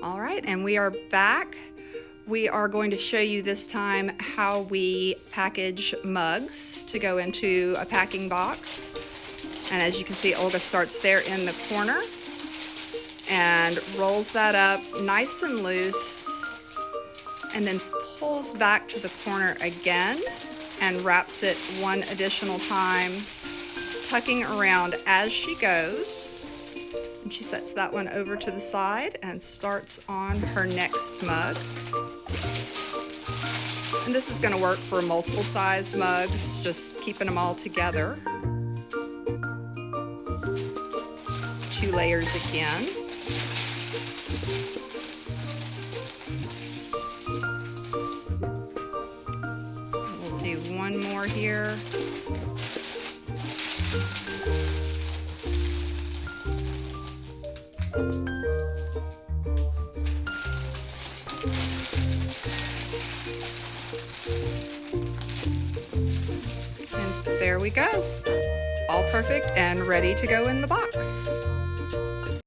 All right, and we are back. We are going to show you this time how we package mugs to go into a packing box. And as you can see, Olga starts there in the corner and rolls that up nice and loose, and then pulls back to the corner again and wraps it one additional time, tucking around as she goes. And she sets that one over to the side and starts on her next mug. And this is going to work for multiple size mugs, just keeping them all together. 2 layers again. We'll do one more here. And there we go. All perfect and ready to go in the box.